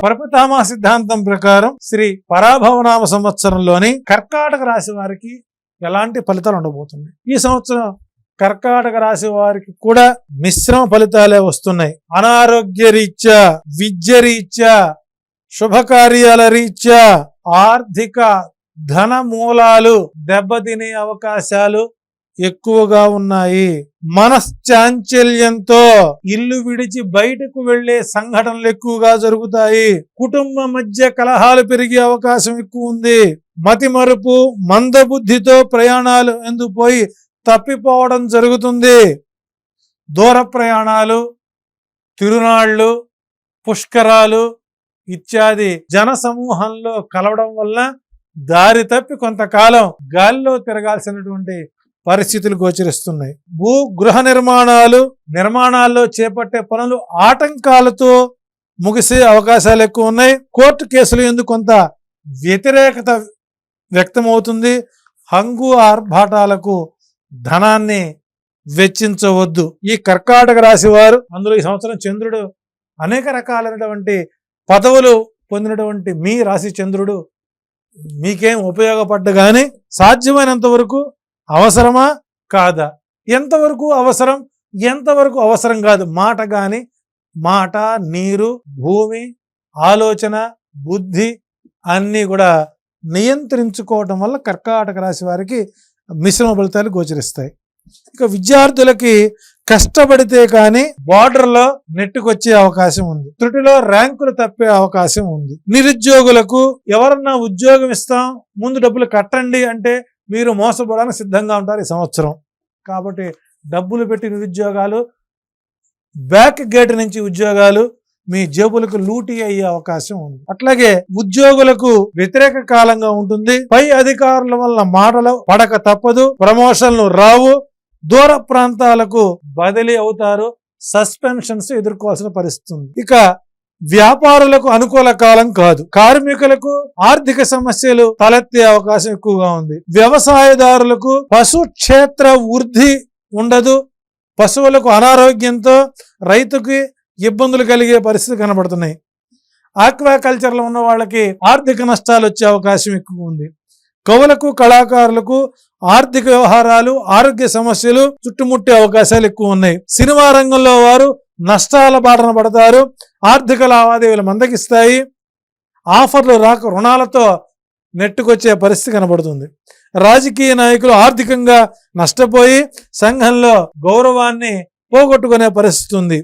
పరపితామహ సిద్ధాంతం ప్రకారం శ్రీ పరాభవనామ సంవత్సరంలోని కర్కాటక రాశి వారికి ఎలాంటి ఫలితాలు ఉండబోతుంది? ఈ సంవత్సరం కర్కాటక రాశి వారికి కూడా మిశ్రమ ఫలితాలే వస్తున్నాయి. అనారోగ్య రీత్యా, విద్య రీత్యా, శుభకార్యాల రీత్యా, ఆర్థిక ధన మూలాలు దెబ్బతినే అవకాశాలు ఎక్కువగా ఉన్నాయి. మనశ్చాంచల్యంతో ఇల్లు విడిచి బయటకు వెళ్లే సంఘటనలు ఎక్కువగా జరుగుతాయి. కుటుంబం మధ్య కలహాలు పెరిగే అవకాశం ఎక్కువ ఉంది. మతిమరుపు, మందబుద్ధితో ప్రయాణాలు ఎందుకు పోయి తప్పిపోవడం జరుగుతుంది. దూర ప్రయాణాలు, తిరునాళ్లు, పుష్కరాలు ఇత్యాది జన సమూహంలో కలవడం వల్ల దారి తప్పి కొంతకాలం గాలిలో తిరగాల్సినటువంటి పరిస్థితులు గోచరిస్తున్నాయి. గృహ నిర్మాణాల్లో చేపట్టే పనులు ఆటంకాలతో ముగిసే అవకాశాలు ఎక్కువ ఉన్నాయి. కోర్టు కేసులు ఎందుకు కొంత వ్యతిరేకత వ్యక్తమవుతుంది. హంగు ఆర్భాటాలకు ధనాన్ని వెచ్చించవద్దు. ఈ కర్కాటక రాశి వారు, అందులో ఈ సంవత్సరం చంద్రుడు అనేక రకాలైనటువంటి పదవులు పొందినటువంటి మీ రాశి చంద్రుడు మీకేం ఉపయోగపడ్డ కానీ సాధ్యమైనంత వరకు అవసరమా కాదా, ఎంతవరకు అవసరం, ఎంతవరకు అవసరం కాదు, మాట, నీరు, భూమి, ఆలోచన, బుద్ధి అన్నీ కూడా నియంత్రించుకోవటం వల్ల కర్కాటక రాశి వారికి మిశ్రమ ఫలితాలు గోచరిస్తాయి. ఇక విద్యార్థులకి కష్టపడితే కానీ బార్డర్లో నెట్టుకొచ్చే అవకాశం ఉంది. త్రుటిలో ర్యాంకులు తప్పే అవకాశం ఉంది. నిరుద్యోగులకు ఎవరన్నా ఉద్యోగం ఇస్తాం, ముందు డబ్బులు కట్టండి అంటే మీరు మోసపోవడానికి సిద్ధంగా ఉంటారు ఈ సంవత్సరం. కాబట్టి డబ్బులు పెట్టి నిరుద్యోగాలు, బ్యాక్ గేట్ నుంచి ఉద్యోగాలు మీ జేబులకు లూటీ అయ్యే అవకాశం ఉంది. అట్లాగే ఉద్యోగులకు వ్యతిరేక కాలంగా ఉంటుంది. పై అధికారుల వల్ల మాటలు పడక తప్పదు. ప్రమోషన్లు రావు. దూర ప్రాంతాలకు బదిలీ అవుతారు. సస్పెన్షన్స్ ఎదుర్కోవాల్సిన పరిస్థితి ఉంది. ఇక వ్యాపారులకు అనుకూల కాలం కాదు. కార్మికులకు ఆర్థిక సమస్యలు తలెత్తే అవకాశం ఎక్కువగా ఉంది. వ్యవసాయదారులకు పశు క్షేత్ర వృద్ధి ఉండదు. పశువులకు అనారోగ్యంతో రైతుకి ఇబ్బందులు కలిగే పరిస్థితి కనబడుతున్నాయి. ఆక్వాకల్చర్లో ఉన్న వాళ్ళకి ఆర్థిక నష్టాలు వచ్చే అవకాశం ఎక్కువ ఉంది. కవులకు, కళాకారులకు ఆర్థిక వ్యవహారాలు, ఆరోగ్య సమస్యలు చుట్టుముట్టే అవకాశాలు ఎక్కువ ఉన్నాయి. సినిమా రంగంలో వారు నష్టాల బాటన పడతారు. ఆర్థిక లావాదేవీలు మందగిస్తాయి. ఆఫర్లు రాక రుణాలతో నెట్టుకొచ్చే పరిస్థితి కనబడుతుంది. రాజకీయ నాయకులు ఆర్థికంగా నష్టపోయి సంఘంలో గౌరవాన్ని పోగొట్టుకునే పరిస్థితి ఉంది.